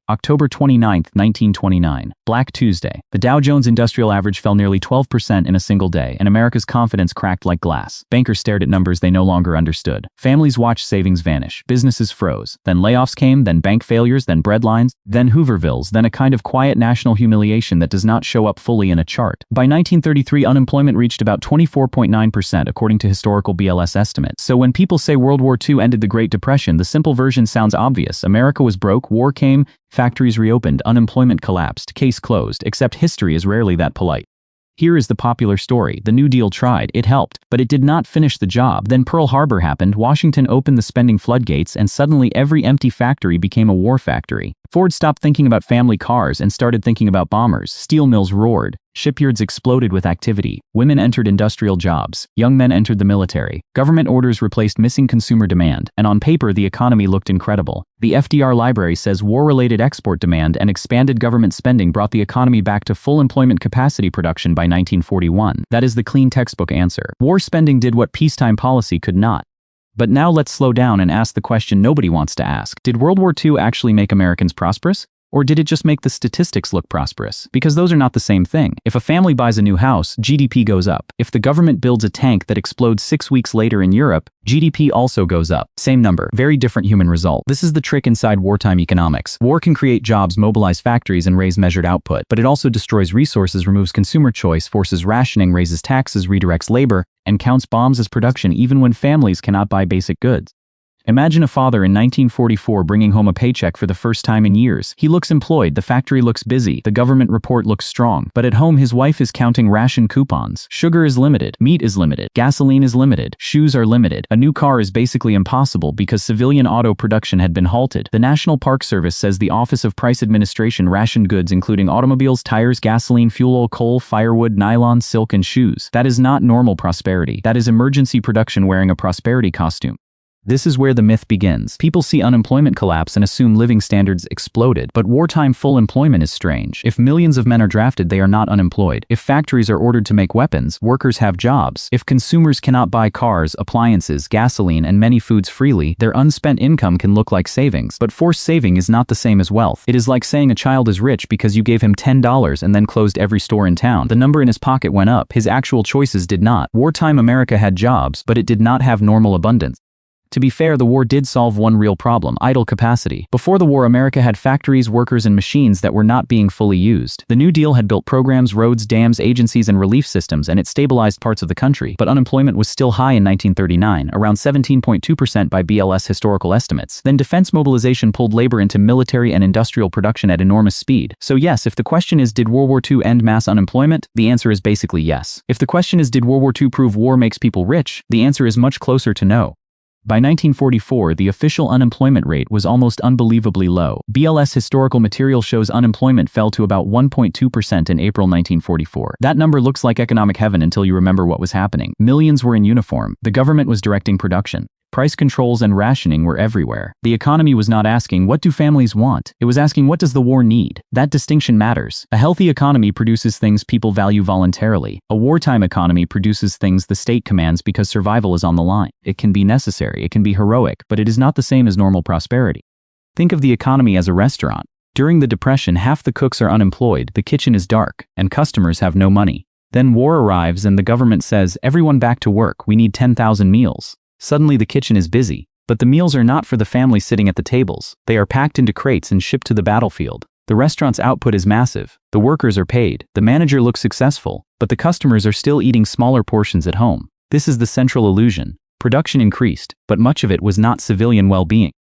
October 29, 1929, Black Tuesday. The Dow Jones Industrial Average fell nearly 12% in a single day, and America's confidence cracked like glass. Bankers stared at numbers they no longer understood. Families watched savings vanish. Businesses froze. Then layoffs came, then bank failures, then breadlines, then Hoovervilles, then a kind of quiet national humiliation that does not show up fully in a chart. By 1933, unemployment reached about 24.9%, according to historical BLS estimates. So when people say World War II ended the Great Depression, the simple version sounds obvious. America was broke, war came, factories reopened, unemployment collapsed, case closed, except history is rarely that polite. Here is the popular story. The New Deal tried, it helped, but it did not finish the job. Then Pearl Harbor happened, Washington opened the spending floodgates, and suddenly every empty factory became a war factory. Ford stopped thinking about family cars and started thinking about bombers. Steel mills roared. Shipyards exploded with activity. Women entered industrial jobs. Young men entered the military. Government orders replaced missing consumer demand, and on paper the economy looked incredible. The FDR Library says war-related export demand and expanded government spending brought the economy back to full employment capacity production by 1941. That is the clean textbook answer. War spending did what peacetime policy could not. But now let's slow down and ask the question nobody wants to ask. Did World War II actually make Americans prosperous? Or did it just make the statistics look prosperous? Because those are not the same thing. If a family buys a new house, GDP goes up. If the government builds a tank that explodes 6 weeks later in Europe, GDP also goes up. Same number, very different human result. This is the trick inside wartime economics. War can create jobs, mobilize factories, and raise measured output. But it also destroys resources, removes consumer choice, forces rationing, raises taxes, redirects labor, and counts bombs as production even when families cannot buy basic goods. Imagine a father in 1944 bringing home a paycheck for the first time in years. He looks employed, the factory looks busy, the government report looks strong. But at home his wife is counting ration coupons. Sugar is limited, meat is limited, gasoline is limited, shoes are limited. A new car is basically impossible because civilian auto production had been halted. The National Park Service says the Office of Price Administration rationed goods including automobiles, tires, gasoline, fuel oil, coal, firewood, nylon, silk, and shoes. That is not normal prosperity. That is emergency production wearing a prosperity costume. This is where the myth begins. People see unemployment collapse and assume living standards exploded, but wartime full employment is strange. If millions of men are drafted, they are not unemployed. If factories are ordered to make weapons, workers have jobs. If consumers cannot buy cars, appliances, gasoline, and many foods freely, their unspent income can look like savings. But forced saving is not the same as wealth. It is like saying a child is rich because you gave him $10 and then closed every store in town. The number in his pocket went up, his actual choices did not. Wartime America had jobs, but it did not have normal abundance. To be fair, the war did solve one real problem: idle capacity. Before the war, America had factories, workers, and machines that were not being fully used. The New Deal had built programs, roads, dams, agencies, and relief systems, and it stabilized parts of the country. But unemployment was still high in 1939, around 17.2% by BLS historical estimates. Then defense mobilization pulled labor into military and industrial production at enormous speed. So yes, if the question is did World War II end mass unemployment, the answer is basically yes. If the question is did World War II prove war makes people rich, the answer is much closer to no. By 1944, the official unemployment rate was almost unbelievably low. BLS historical material shows unemployment fell to about 1.2% in April 1944. That number looks like economic heaven until you remember what was happening. Millions were in uniform. The government was directing production. Price controls and rationing were everywhere. The economy was not asking, what do families want? It was asking, what does the war need? That distinction matters. A healthy economy produces things people value voluntarily. A wartime economy produces things the state commands because survival is on the line. It can be necessary, it can be heroic, but it is not the same as normal prosperity. Think of the economy as a restaurant. During the Depression, half the cooks are unemployed, the kitchen is dark, and customers have no money. Then war arrives and the government says, everyone back to work, we need 10,000 meals. Suddenly the kitchen is busy, but the meals are not for the family sitting at the tables. They are packed into crates and shipped to the battlefield. The restaurant's output is massive. The workers are paid. The manager looks successful, but the customers are still eating smaller portions at home. This is the central illusion. Production increased, but much of it was not civilian well-being.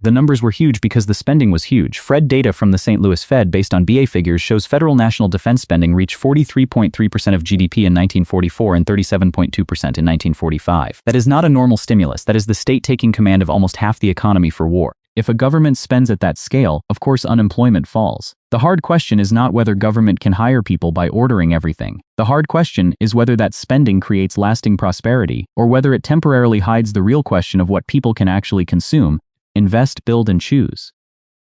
The numbers were huge because the spending was huge. Fed data from the St. Louis Fed based on BA figures shows federal national defense spending reached 43.3% of GDP in 1944 and 37.2% in 1945. That is not a normal stimulus. That is the state taking command of almost half the economy for war. If a government spends at that scale, of course unemployment falls. The hard question is not whether government can hire people by ordering everything. The hard question is whether that spending creates lasting prosperity, or whether it temporarily hides the real question of what people can actually consume, invest, build, and choose.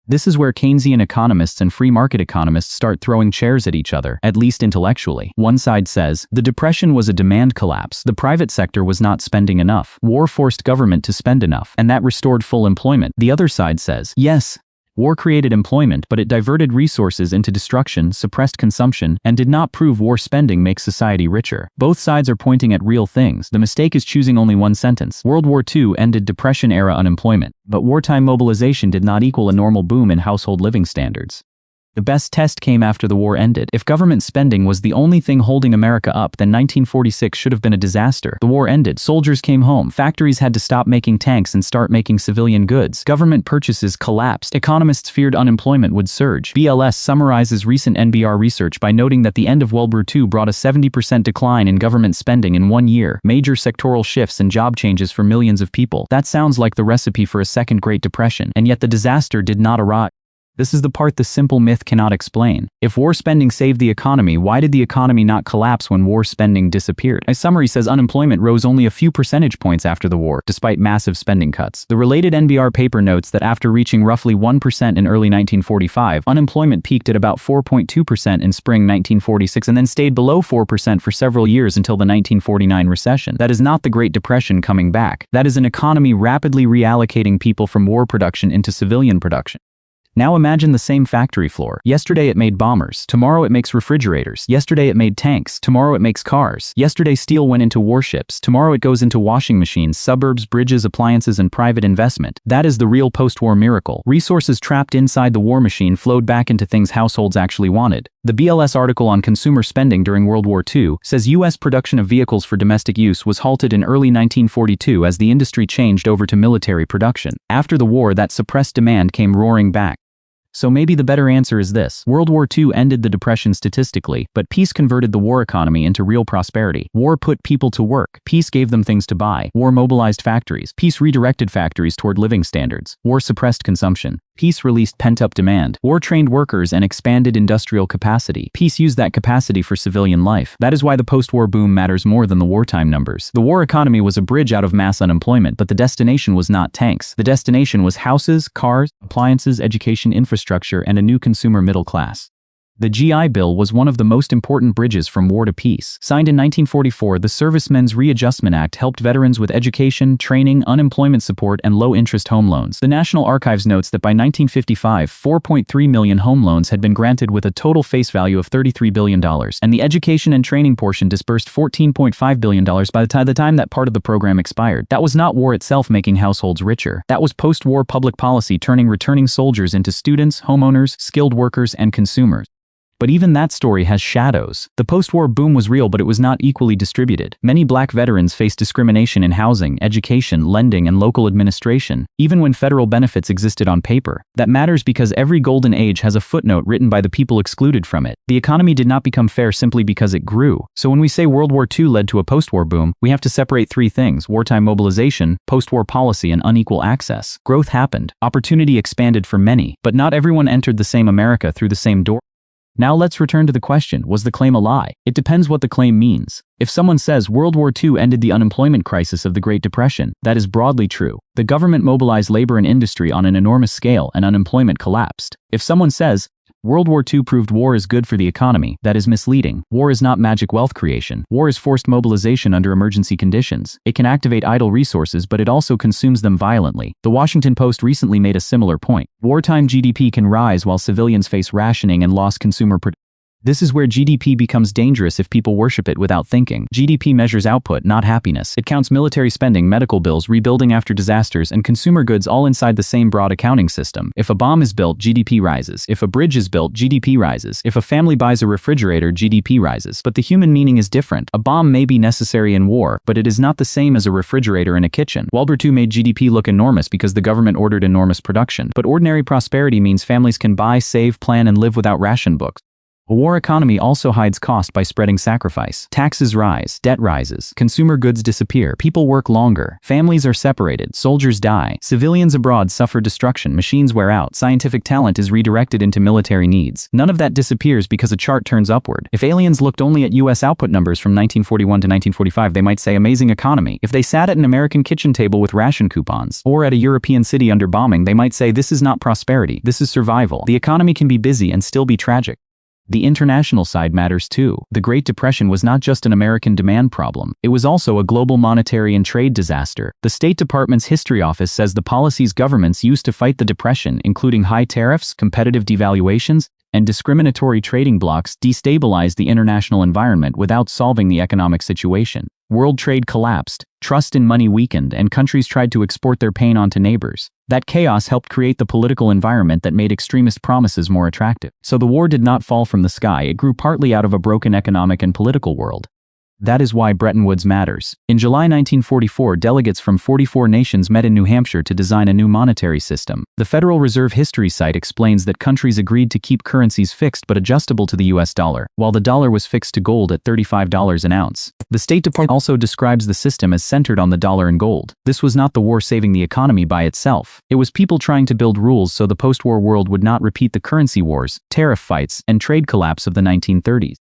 This is where Keynesian economists and free market economists start throwing chairs at each other, at least intellectually. One side says, the Depression was a demand collapse. The private sector was not spending enough. War forced government to spend enough, and that restored full employment. The other side says, yes, War created employment, but it diverted resources into destruction, suppressed consumption, and did not prove war spending makes society richer. Both sides are pointing at real things. The mistake is choosing only one sentence. World War II ended Depression-era unemployment, but wartime mobilization did not equal a normal boom in household living standards. The best test came after the war ended. If government spending was the only thing holding America up, then 1946 should have been a disaster. The war ended. Soldiers came home. Factories had to stop making tanks and start making civilian goods. Government purchases collapsed. Economists feared unemployment would surge. BLS summarizes recent NBR research by noting that the end of World War II brought a 70% decline in government spending in 1 year, major sectoral shifts and job changes for millions of people. That sounds like the recipe for a second Great Depression, and yet the disaster did not arrive. This is the part the simple myth cannot explain. If war spending saved the economy, why did the economy not collapse when war spending disappeared? A summary says unemployment rose only a few percentage points after the war, despite massive spending cuts. The related NBR paper notes that after reaching roughly 1% in early 1945, unemployment peaked at about 4.2% in spring 1946 and then stayed below 4% for several years until the 1949 recession. That is not the Great Depression coming back. That is an economy rapidly reallocating people from war production into civilian production. Now imagine the same factory floor. Yesterday it made bombers. Tomorrow it makes refrigerators. Yesterday it made tanks. Tomorrow it makes cars. Yesterday steel went into warships. Tomorrow it goes into washing machines, suburbs, bridges, appliances, and private investment. That is the real post-war miracle. Resources trapped inside the war machine flowed back into things households actually wanted. The BLS article on consumer spending during World War II says U.S. production of vehicles for domestic use was halted in early 1942 as the industry changed over to military production. After the war, that suppressed demand came roaring back. So maybe the better answer is this. World War II ended the Depression statistically, but peace converted the war economy into real prosperity. War put people to work. Peace gave them things to buy. War mobilized factories. Peace redirected factories toward living standards. War suppressed consumption. Peace released pent-up demand. War trained workers and expanded industrial capacity. Peace used that capacity for civilian life. That is why the post-war boom matters more than the wartime numbers. The war economy was a bridge out of mass unemployment, but the destination was not tanks. The destination was houses, cars, appliances, education, infrastructure, and a new consumer middle class. The GI Bill was one of the most important bridges from war to peace. Signed in 1944, the Servicemen's Readjustment Act helped veterans with education, training, unemployment support, and low-interest home loans. The National Archives notes that by 1955, 4.3 million home loans had been granted with a total face value of $33 billion, and the education and training portion disbursed $14.5 billion by the time that part of the program expired. That was not war itself making households richer. That was post-war public policy turning returning soldiers into students, homeowners, skilled workers, and consumers. But even that story has shadows. The post-war boom was real, but it was not equally distributed. Many black veterans faced discrimination in housing, education, lending, and local administration, even when federal benefits existed on paper. That matters because every golden age has a footnote written by the people excluded from it. The economy did not become fair simply because it grew. So when we say World War II led to a post-war boom, we have to separate three things: wartime mobilization, post-war policy, and unequal access. Growth happened. Opportunity expanded for many, but not everyone entered the same America through the same door. Now let's return to the question, was the claim a lie? It depends what the claim means. If someone says World War II ended the unemployment crisis of the Great Depression, that is broadly true. The government mobilized labor and industry on an enormous scale and unemployment collapsed. If someone says World War II proved war is good for the economy, that is misleading. War is not magic wealth creation. War is forced mobilization under emergency conditions. It can activate idle resources, but it also consumes them violently. The Washington Post recently made a similar point. Wartime GDP can rise while civilians face rationing and lost consumer production. This is where GDP becomes dangerous if people worship it without thinking. GDP measures output, not happiness. It counts military spending, medical bills, rebuilding after disasters, and consumer goods all inside the same broad accounting system. If a bomb is built, GDP rises. If a bridge is built, GDP rises. If a family buys a refrigerator, GDP rises. But the human meaning is different. A bomb may be necessary in war, but it is not the same as a refrigerator in a kitchen. World War II made GDP look enormous because the government ordered enormous production. But ordinary prosperity means families can buy, save, plan, and live without ration books. A war economy also hides cost by spreading sacrifice. Taxes rise, debt rises, consumer goods disappear, people work longer, families are separated, soldiers die, civilians abroad suffer destruction, machines wear out, scientific talent is redirected into military needs. None of that disappears because a chart turns upward. If aliens looked only at U.S. output numbers from 1941 to 1945, they might say amazing economy. If they sat at an American kitchen table with ration coupons, or at a European city under bombing, they might say this is not prosperity, this is survival. The economy can be busy and still be tragic. The international side matters too. The Great Depression was not just an American demand problem. It was also a global monetary and trade disaster. The State Department's History Office says the policies governments used to fight the Depression, including high tariffs, competitive devaluations, and discriminatory trading blocs, destabilized the international environment without solving the economic situation. World trade collapsed, trust in money weakened, and countries tried to export their pain onto neighbors. That chaos helped create the political environment that made extremist promises more attractive. So the war did not fall from the sky, it grew partly out of a broken economic and political world. That is why Bretton Woods matters. In July 1944, delegates from 44 nations met in New Hampshire to design a new monetary system. The Federal Reserve History site explains that countries agreed to keep currencies fixed but adjustable to the US dollar, while the dollar was fixed to gold at $35 an ounce. The State Department also describes the system as centered on the dollar and gold. This was not the war saving the economy by itself. It was people trying to build rules so the post-war world would not repeat the currency wars, tariff fights, and trade collapse of the 1930s.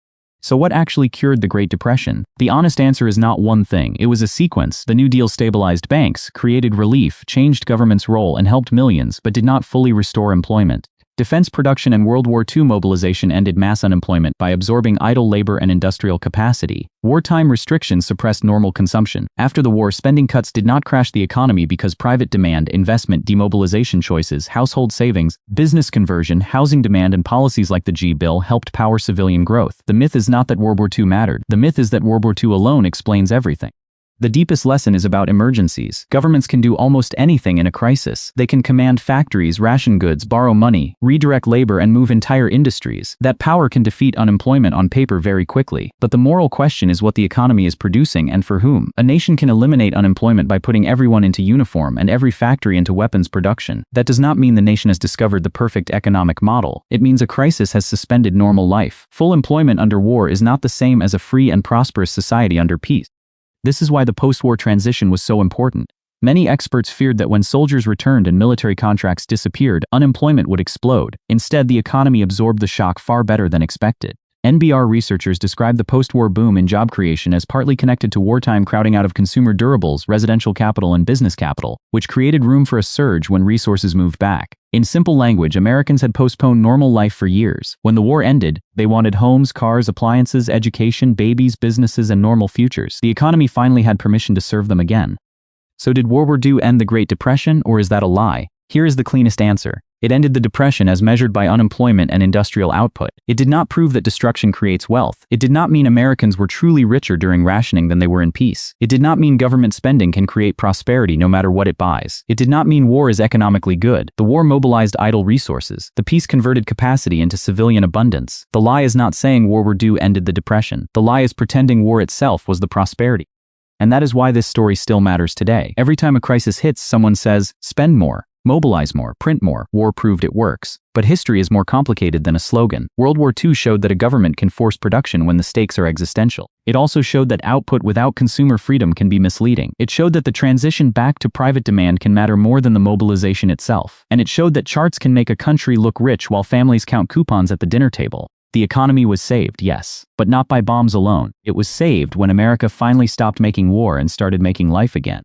So what actually cured the Great Depression? The honest answer is not one thing, it was a sequence. The New Deal stabilized banks, created relief, changed government's role, and helped millions, but did not fully restore employment. Defense production and World War II mobilization ended mass unemployment by absorbing idle labor and industrial capacity. Wartime restrictions suppressed normal consumption. After the war, spending cuts did not crash the economy because private demand, investment, demobilization choices, household savings, business conversion, housing demand, and policies like the G Bill helped power civilian growth. The myth is not that World War II mattered. The myth is that World War II alone explains everything. The deepest lesson is about emergencies. Governments can do almost anything in a crisis. They can command factories, ration goods, borrow money, redirect labor, and move entire industries. That power can defeat unemployment on paper very quickly. But the moral question is what the economy is producing and for whom. A nation can eliminate unemployment by putting everyone into uniform and every factory into weapons production. That does not mean the nation has discovered the perfect economic model. It means a crisis has suspended normal life. Full employment under war is not the same as a free and prosperous society under peace. This is why the post-war transition was so important. Many experts feared that when soldiers returned and military contracts disappeared, unemployment would explode. Instead, the economy absorbed the shock far better than expected. NBR researchers describe the post-war boom in job creation as partly connected to wartime crowding out of consumer durables, residential capital, and business capital, which created room for a surge when resources moved back. In simple language, Americans had postponed normal life for years. When the war ended, they wanted homes, cars, appliances, education, babies, businesses, and normal futures. The economy finally had permission to serve them again. So did World War II end the Great Depression, or is that a lie? Here is the cleanest answer. It ended the Depression as measured by unemployment and industrial output. It did not prove that destruction creates wealth. It did not mean Americans were truly richer during rationing than they were in peace. It did not mean government spending can create prosperity no matter what it buys. It did not mean war is economically good. The war mobilized idle resources. The peace converted capacity into civilian abundance. The lie is not saying World War II ended the Depression. The lie is pretending war itself was the prosperity. And that is why this story still matters today. Every time a crisis hits, someone says, spend more. Mobilize more, print more, war proved it works. But history is more complicated than a slogan. World War II showed that a government can force production when the stakes are existential. It also showed that output without consumer freedom can be misleading. It showed that the transition back to private demand can matter more than the mobilization itself. And it showed that charts can make a country look rich while families count coupons at the dinner table. The economy was saved, yes, but not by bombs alone. It was saved when America finally stopped making war and started making life again.